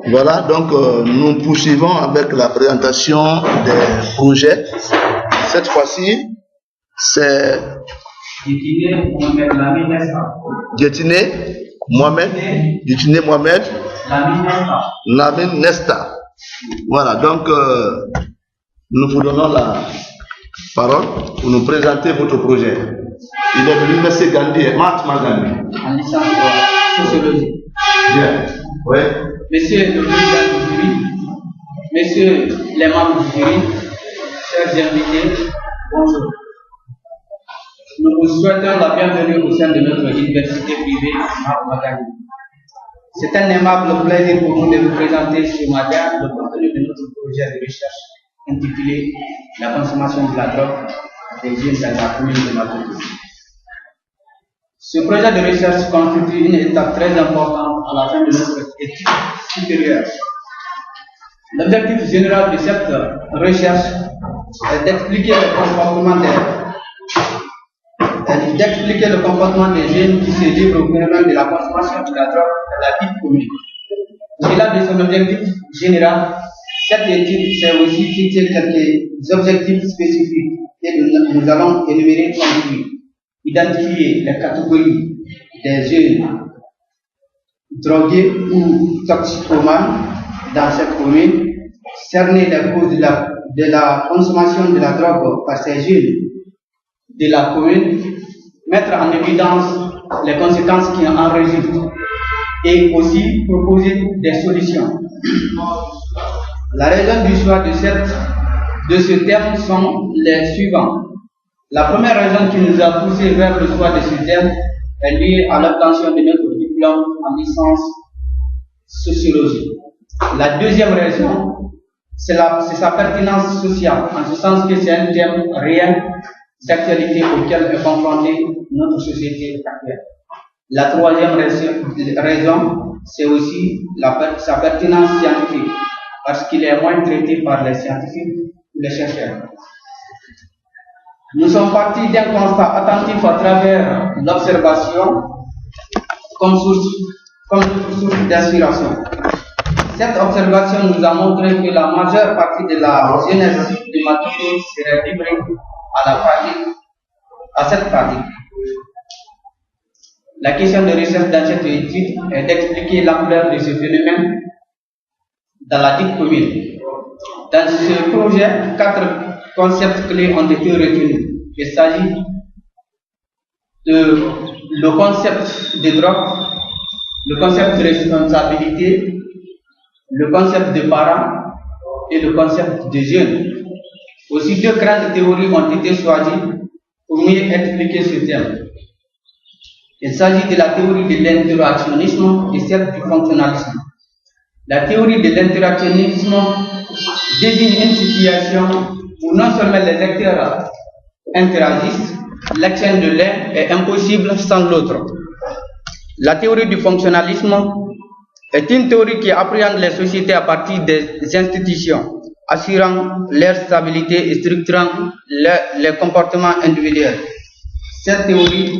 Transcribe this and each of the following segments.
Voilà, donc nous poursuivons avec la présentation des projets. Cette fois-ci, c'est Djetiné Mohamed Lamine Nesta. Voilà, donc nous vous donnons la parole pour nous présenter votre projet. Il est de l'université Gandhi, Mahatma Gandhi. En licence de sociologie. Bien, oui. Monsieur le président du jury, messieurs les membres du jury, chers invités, bonjour. Nous vous souhaitons la bienvenue au sein de notre université privée Mahatma Gandhi. C'est un aimable plaisir pour nous de vous présenter ce matin le contenu de notre projet de recherche intitulé La consommation de la drogue des jeunes dans la commune de Maputo. Ce projet de recherche constitue une étape très importante à la fin de notre étude supérieure. L'objectif général de cette recherche est d'expliquer le comportement des jeunes qui se livrent au phénomène de la consommation de la drogue dans la vie commune. Au-delà de son objectif général, cette étude s'est aussi fixé quelques objectifs spécifiques et nous allons énumérer comme suit. Identifier les catégories des jeunes drogués ou toxicomanes dans cette commune, cerner les causes de la consommation de la drogue par ces jeunes de la commune, mettre en évidence les conséquences qui en résultent et aussi proposer des solutions. La raison du choix de ce terme sont les suivants. La première raison qui nous a poussé vers le choix de ce terme est liée à l'obtention de notre diplôme en licence sociologie. La deuxième raison, c'est sa pertinence sociale, en ce sens que c'est un thème réel d'actualité auquel est confrontée notre société actuelle. La troisième raison, c'est aussi sa pertinence scientifique, parce qu'il est moins traité par les scientifiques ou les chercheurs. Nous sommes partis d'un constat attentif à travers l'observation comme source d'inspiration. Cette observation nous a montré que la majeure partie de la jeunesse de Maputo serait livrée à cette pratique. La question de recherche dans cette étude est d'expliquer l'ampleur de ce phénomène dans la dite commune. Dans ce projet, 4 concepts clés ont été retenus. Il s'agit de le concept de drogue, le concept de responsabilité, le concept de parents et le concept de jeunes. Aussi, 2 grandes théories ont été choisies pour mieux expliquer ce thème. Il s'agit de la théorie de l'interactionnisme et celle du fonctionnalisme. La théorie de l'interactionnisme désigne une situation où non seulement les acteurs interagissent, l'action de l'un est impossible sans l'autre. La théorie du fonctionnalisme est une théorie qui appréhende les sociétés à partir des institutions, assurant leur stabilité et structurant les comportements individuels. Cette théorie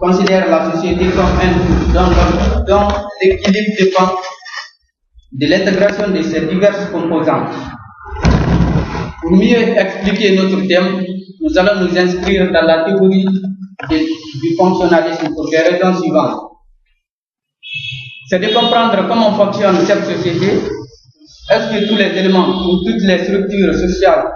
considère la société comme un tout dont l'équilibre dépend de l'intégration de ses diverses composantes. Pour mieux expliquer notre thème, nous allons nous inscrire dans la théorie du fonctionnalisme pour des raisons suivantes. C'est de comprendre comment fonctionne cette société. Est-ce que tous les éléments ou toutes les structures sociales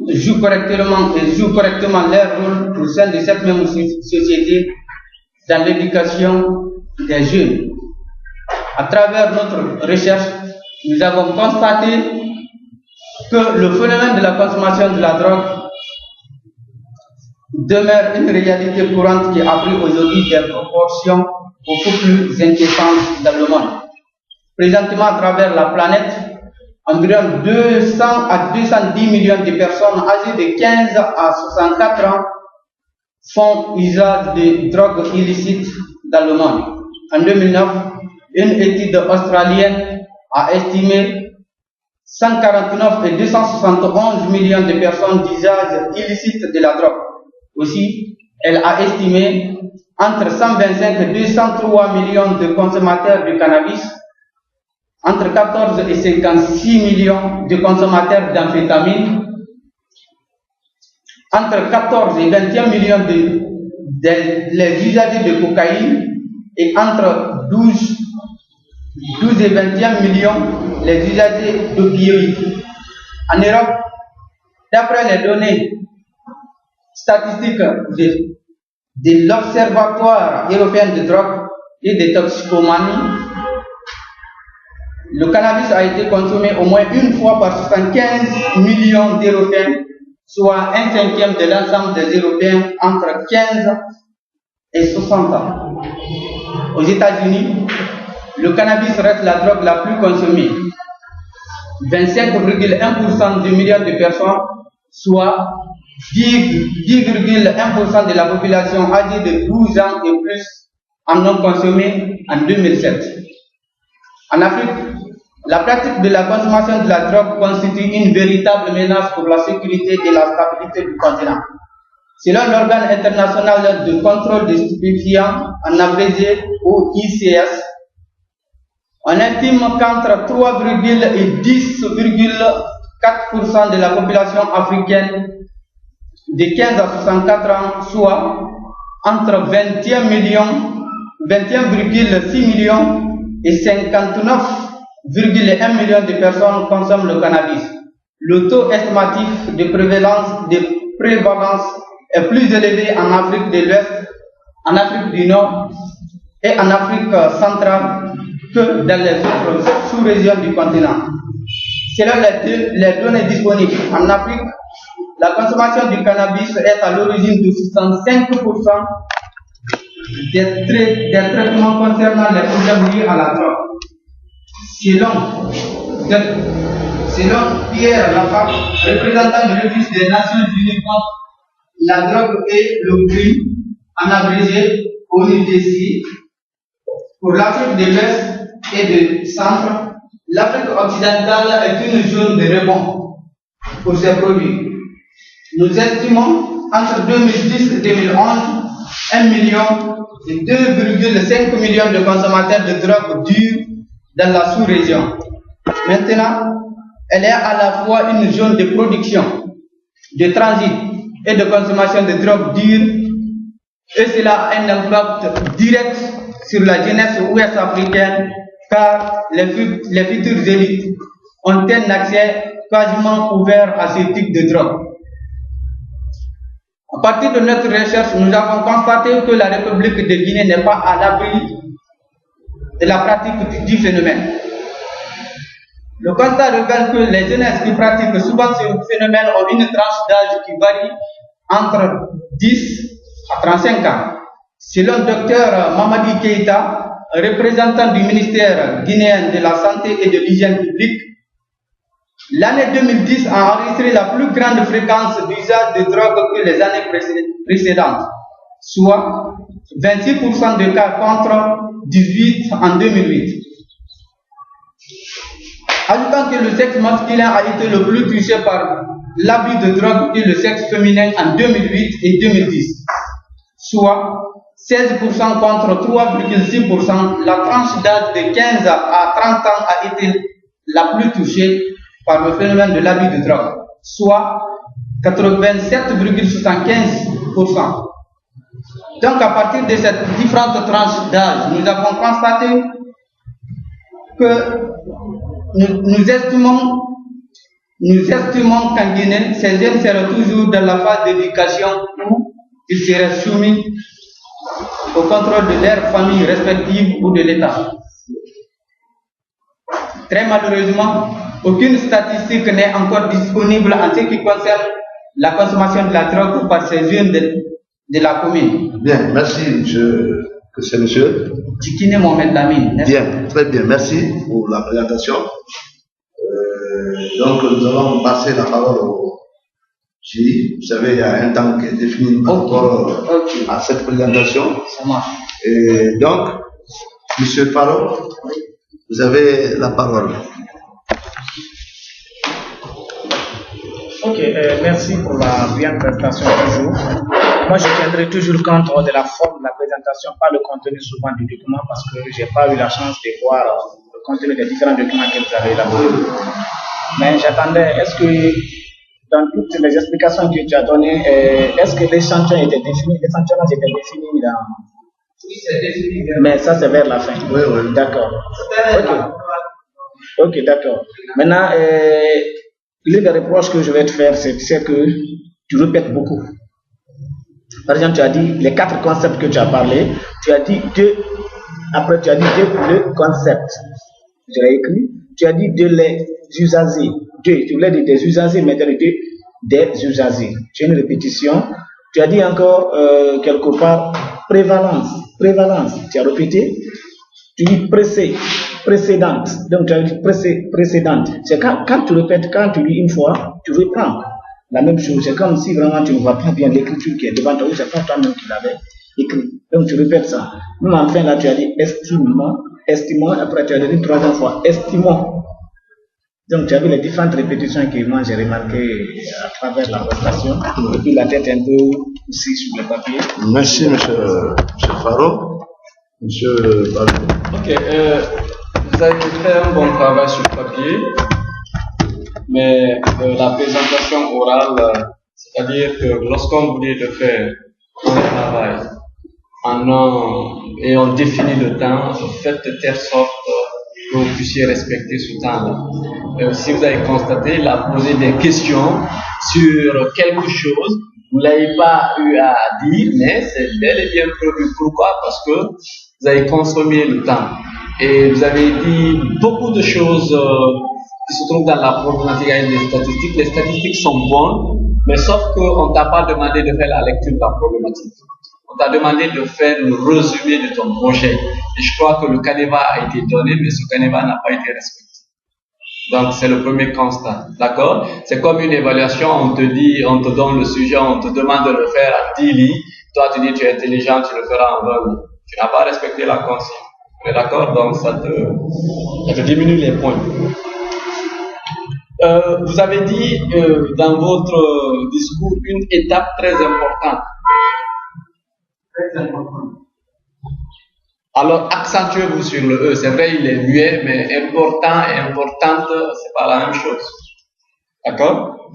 jouent correctement leur rôle au sein de cette même société dans l'éducation des jeunes. À travers notre recherche, nous avons constaté que le phénomène de la consommation de la drogue demeure une réalité courante qui a pris aujourd'hui des proportions beaucoup plus inquiétantes dans le monde. Présentement, à travers la planète, environ 200 à 210 millions de personnes âgées de 15 à 64 ans font usage de drogues illicites dans le monde. En 2009, une étude australienne a estimé 149 et 271 millions de personnes d'usage illicite de la drogue. Aussi, elle a estimé entre 125 et 203 millions de consommateurs de cannabis entre 14 et 56 millions de consommateurs d'amphétamines, entre 14 et 21 millions les usagers de cocaïne et entre 12 et 21 millions les usagers d'opioïdes. En Europe, d'après les données statistiques de l'Observatoire européen de drogue et de toxicomanie, le cannabis a été consommé au moins une fois par 75 millions d'Européens, soit 1/5 de l'ensemble des Européens entre 15 et 60 ans. Aux États-Unis, le cannabis reste la drogue la plus consommée. 25,1% de millions de personnes, soit 10,1% de la population âgée de 12 ans et plus, en ont consommé en 2007. En Afrique, la pratique de la consommation de la drogue constitue une véritable menace pour la sécurité et la stabilité du continent. Selon l'organe international de contrôle des stupéfiants, en abrégé OICS, on estime qu'entre 3,1 et 10,4% de la population africaine de 15 à 64 ans, soit entre 21,6 millions et 59,1 millions de personnes consomment le cannabis. Le taux estimatif de prévalence est plus élevé en Afrique de l'Ouest, en Afrique du Nord et en Afrique centrale que dans les autres sous-régions du continent. Selon les données disponibles en Afrique, la consommation du cannabis est à l'origine de 65% des traitements concernant les problèmes liés à la drogue. Selon Pierre Lafarge, représentant de l'Office des Nations Unies contre la drogue et le crime, en abrégé ONUDC, pour l'Afrique de l'Ouest et du Centre, l'Afrique occidentale est une zone de rebond pour ces produits. Nous estimons entre 2010 et 2011 1 million et 2,5 millions de consommateurs de drogue dure dans la sous-région. Maintenant, elle est à la fois une zone de production, de transit et de consommation de drogue dure, et cela a un impact direct sur la jeunesse ouest africaine, car les futures élites ont un accès quasiment ouvert à ce type de drogue. À partir de notre recherche, nous avons constaté que la République de Guinée n'est pas à l'abri de la pratique du phénomène. Le constat révèle que les jeunesses qui pratiquent souvent ce phénomène ont une tranche d'âge qui varie entre 10 à 35 ans. Selon le Dr Mamadi Keïta, représentant du ministère guinéen de la Santé et de l'Hygiène publique, l'année 2010 a enregistré la plus grande fréquence d'usage de drogue que les années précédentes, soit 26% de cas contre 18 en 2008. Ajoutant que le sexe masculin a été le plus touché par l'abus de drogue et le sexe féminin en 2008 et 2010, soit 16% contre 3,6%, la tranche d'âge de 15 à 30 ans a été la plus touchée par le phénomène de l'abus de drogue, soit 87,75%. Donc à partir de ces différentes tranches d'âge, nous avons constaté que nous estimons qu'en Guinée, ces jeunes seront toujours dans la phase d'éducation où ils seraient soumis au contrôle de leurs familles respectives ou de l'État. Très malheureusement, aucune statistique n'est encore disponible en ce qui concerne la consommation de la drogue par ces jeunes de la commune. Bien, merci monsieur. Que c'est monsieur Djikine Mohamed Lamine. Bien, très bien, merci pour la présentation. Donc nous allons passer la parole au jury. Vous savez, il y a un temps qui est défini par rapport à cette présentation. Ça marche. Et donc, monsieur Faro, vous avez la parole. Ok, merci pour la bien présentation toujours. Moi, je tiendrai toujours compte de la forme de la présentation, pas le contenu souvent du document, parce que je n'ai pas eu la chance de voir le compte tenu des différents documents que vous avez élaborés. Mais j'attendais, est-ce que dans toutes les explications que tu as données, est-ce que l'échantillon était défini? L'échantillonnage était défini dans... Oui, c'est défini. Mais ça, c'est vers la fin. Oui, oui. D'accord. Ok, d'accord. Maintenant, l'un des reproches que je vais te faire, c'est que tu répètes beaucoup. Par exemple, tu as dit les 4 concepts que tu as parlé, tu as dit 2, après tu as dit 2 concepts. Tu l'as écrit, tu as dit 2 les usagers. 2, tu voulais dire des usagers, mais tu as dit des usagers. Tu as une répétition. Tu as dit encore quelque part prévalence. Tu as répété. Tu dis précédente. Donc tu as dit précédente. C'est quand tu répètes, quand tu dis une fois, tu reprends la même chose. C'est comme si vraiment tu ne vois pas bien l'écriture qui est devant toi, ou c'est pas toi-même qui l'avais écrit. Donc tu répètes ça. Même enfin là, tu as dit estimons, après tu as dit une 3e fois, estimons. Donc tu as vu les différentes répétitions que moi j'ai remarquées à travers la prestation, et puis la tête un peu aussi sur le papier. Merci, monsieur Faro. Monsieur Faro. Ok, vous avez fait un bon travail sur le papier, mais la présentation orale, c'est-à-dire que lorsqu'on vous dit de faire un travail et on définit le temps, faites de telle sorte que vous puissiez respecter ce temps-là. Si vous avez constaté, il a posé des questions sur quelque chose, vous ne l'avez pas eu à dire, mais c'est bel et bien prévu. Pourquoi? Parce que vous avez consommé le temps. Et vous avez dit beaucoup de choses qui se trouvent dans la problématique avec les statistiques. Les statistiques sont bonnes, mais sauf qu'on ne t'a pas demandé de faire la lecture de la problématique. On t'a demandé de faire le résumé de ton projet. Et je crois que le canevas a été donné, mais ce canevas n'a pas été respecté. Donc, c'est le premier constat. D'accord? C'est comme une évaluation, on te donne le sujet, on te demande de le faire en 10 lignes. Toi, tu dis, tu es intelligent, tu le feras en 20 lignes. Tu n'as pas respecté la consigne. D'accord? Donc, ça te diminue les points. Vous avez dit dans votre discours une étape très importante. Alors, accentuez-vous sur le E. C'est vrai, il est muet, mais important et importante, c'est pas la même chose. D'accord?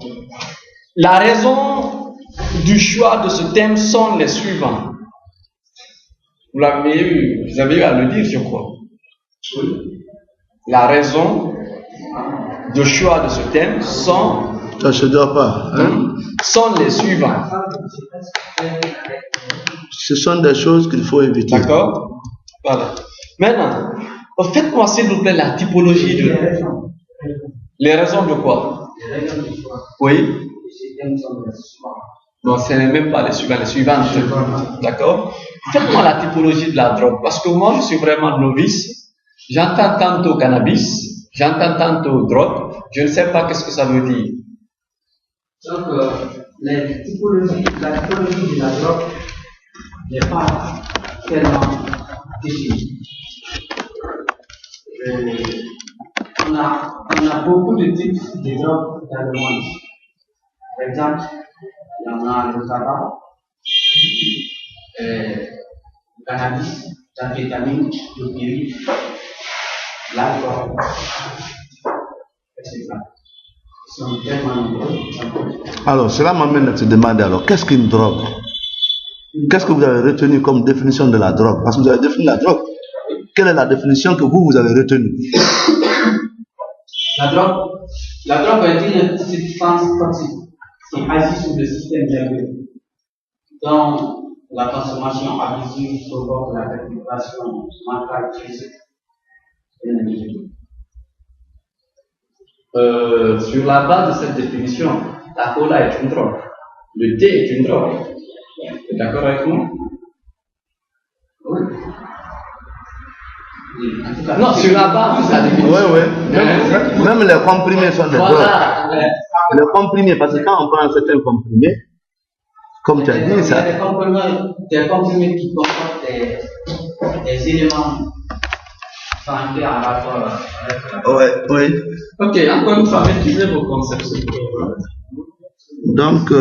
La raison du choix de ce thème sont les suivants. Vous avez eu à le dire, je crois. La raison de choix de ce thème sont... Ça se doit pas. Hein? Sont les suivants. Ce sont des choses qu'il faut éviter. D'accord? Voilà. Maintenant, faites-moi s'il vous plaît la typologie de... Les raisons de quoi? Oui? Non, ce n'est même pas les suivants, les suivantes. D'accord? Faites-moi la typologie de la drogue. Parce que moi, je suis vraiment novice. J'entends tantôt cannabis, j'entends tantôt drogue. Je ne sais pas qu'est-ce que ça veut dire. Donc, la typologie de la drogue n'est pas tellement définie. On a beaucoup de types de drogues dans le monde. Par exemple, il y en a le tabac, le cannabis, l'amphétamine, l'opioïde, l'alcool, etc. Ils sont tellement nombreux. Alors, cela m'amène à te demander alors, qu'est-ce qu'une drogue? Qu'est-ce que vous avez retenu comme définition de la drogue? Parce que vous avez défini la drogue. Quelle est la définition que vous avez retenue? La drogue est une substance toxique qui agit sur le système nerveux, dont la consommation abusive provoque la perturbation mentale physique de l'individu. Sur la base de cette définition, la cola est une drogue. Le thé est une drogue. Vous êtes d'accord avec moi? Oui. Non, sur la base de la définition. Oui, oui. Même les comprimés sont des Voilà. drogues. Les comprimés, parce que quand on prend certains comprimés, comme tu as dit, ça. Il y a des comprimés qui comportent des éléments santé en rapport avec la... Oui, oui. Ok, encore une fois, maîtrisez vos concepts. Donc,